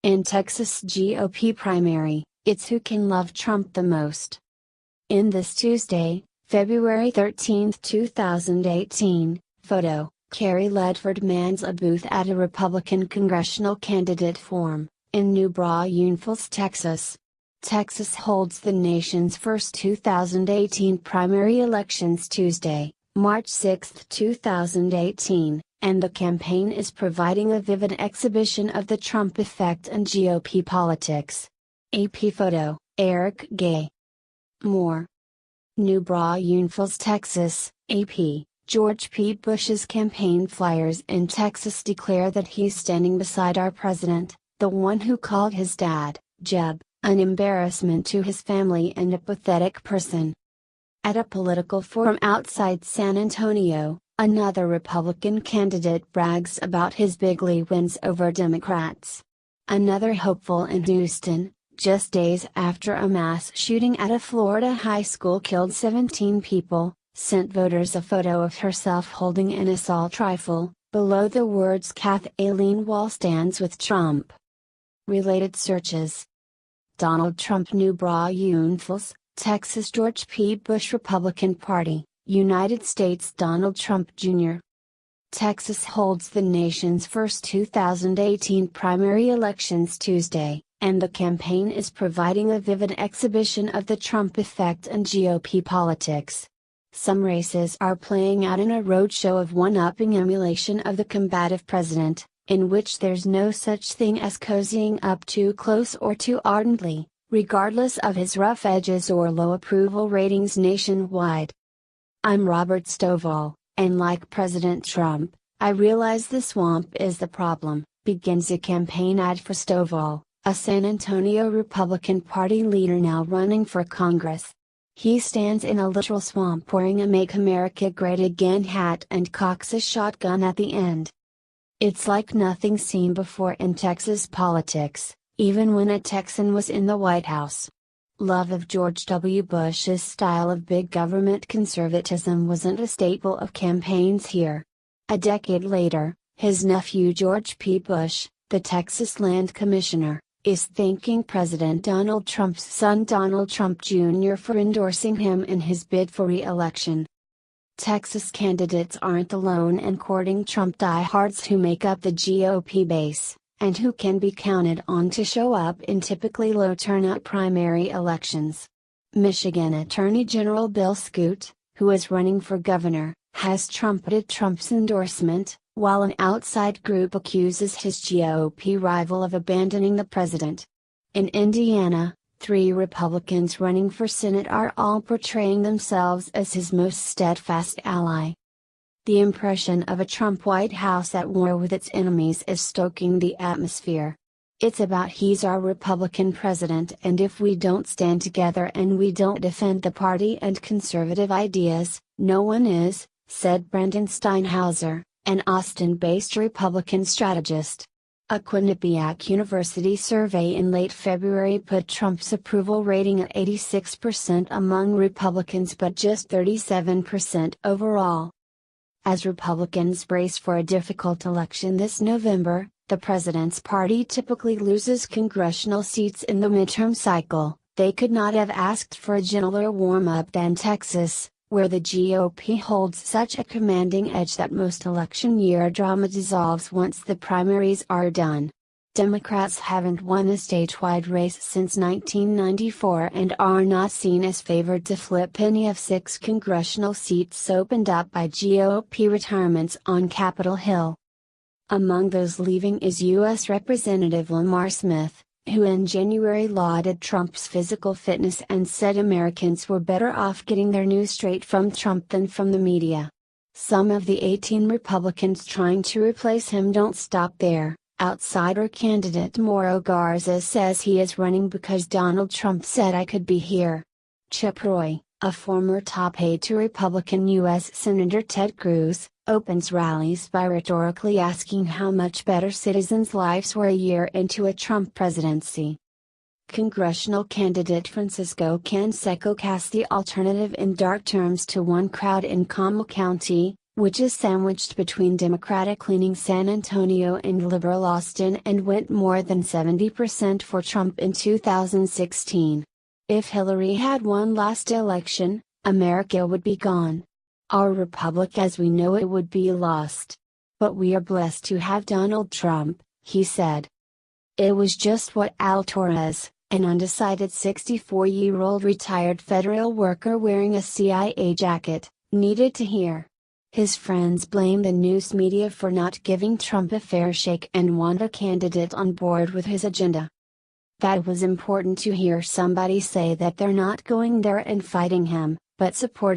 In Texas GOP primary, it's who can love Trump the most. In this Tuesday, February 13, 2018, photo, Carrie Ledford mans a booth at a Republican congressional candidate forum, in New Braunfels, Texas. Texas holds the nation's first 2018 primary elections Tuesday, March 6, 2018. And the campaign is providing a vivid exhibition of the Trump effect and GOP politics. AP photo, Eric Gay. More. New Braunfels, Texas, AP, George P. Bush's campaign flyers in Texas declare that he's standing beside our president, the one who called his dad, Jeb, an embarrassment to his family and a pathetic person. At a political forum outside San Antonio, another Republican candidate brags about his big wins over Democrats. Another hopeful in Houston, just days after a mass shooting at a Florida high school killed 17 people, sent voters a photo of herself holding an assault rifle, below the words Kathleen Wall stands with Trump. Related searches. Donald Trump, New Braunfels, Texas. George P. Bush, Republican Party, United States. Donald Trump Jr. Texas holds the nation's first 2018 primary elections Tuesday, and the campaign is providing a vivid exhibition of the Trump effect and GOP politics. Some races are playing out in a roadshow of one-upping emulation of the combative president, in which there's no such thing as cozying up too close or too ardently, regardless of his rough edges or low approval ratings nationwide. I'm Robert Stovall, and like President Trump, I realize the swamp is the problem, begins a campaign ad for Stovall, a San Antonio Republican Party leader now running for Congress. He stands in a literal swamp wearing a Make America Great Again hat and cocks a shotgun at the end. It's like nothing seen before in Texas politics, even when a Texan was in the White House. Love of George W. Bush's style of big government conservatism wasn't a staple of campaigns here. A decade later, his nephew George P. Bush, the Texas Land Commissioner, is thanking President Donald Trump's son Donald Trump Jr. for endorsing him in his bid for re-election. Texas candidates aren't alone in courting Trump diehards who make up the GOP base, and who can be counted on to show up in typically low turnout primary elections. Michigan Attorney General Bill Scoot, who is running for governor, has trumpeted Trump's endorsement, while an outside group accuses his GOP rival of abandoning the president. In Indiana, 3 Republicans running for Senate are all portraying themselves as his most steadfast ally. The impression of a Trump White House at war with its enemies is stoking the atmosphere. It's about he's our Republican president, and if we don't stand together and we don't defend the party and conservative ideas, no one is, said Brandon Steinhauser, an Austin-based Republican strategist. A Quinnipiac University survey in late February put Trump's approval rating at 86% among Republicans but just 37% overall. As Republicans brace for a difficult election this November, the president's party typically loses congressional seats in the midterm cycle. They could not have asked for a gentler warm-up than Texas, where the GOP holds such a commanding edge that most election year drama dissolves once the primaries are done. Democrats haven't won a statewide race since 1994 and are not seen as favored to flip any of 6 congressional seats opened up by GOP retirements on Capitol Hill. Among those leaving is U.S. Representative Lamar Smith, who in January lauded Trump's physical fitness and said Americans were better off getting their news straight from Trump than from the media. Some of the 18 Republicans trying to replace him don't stop there. Outsider candidate Mauro Garza says he is running because Donald Trump said I could be here. Chip Roy, a former top aide to Republican U.S. Senator Ted Cruz, opens rallies by rhetorically asking how much better citizens' lives were a year into a Trump presidency. Congressional candidate Francisco Canseco cast the alternative in dark terms to one crowd in Comal County, which is sandwiched between Democratic-leaning San Antonio and liberal Austin and went more than 70% for Trump in 2016. If Hillary had won last election, America would be gone. Our republic as we know it would be lost. But we are blessed to have Donald Trump, he said. It was just what Al Torres, an undecided 64-year-old retired federal worker wearing a CIA jacket, needed to hear. His friends blame the news media for not giving Trump a fair shake and want a candidate on board with his agenda. That was important to hear somebody say that they're not going there and fighting him, but support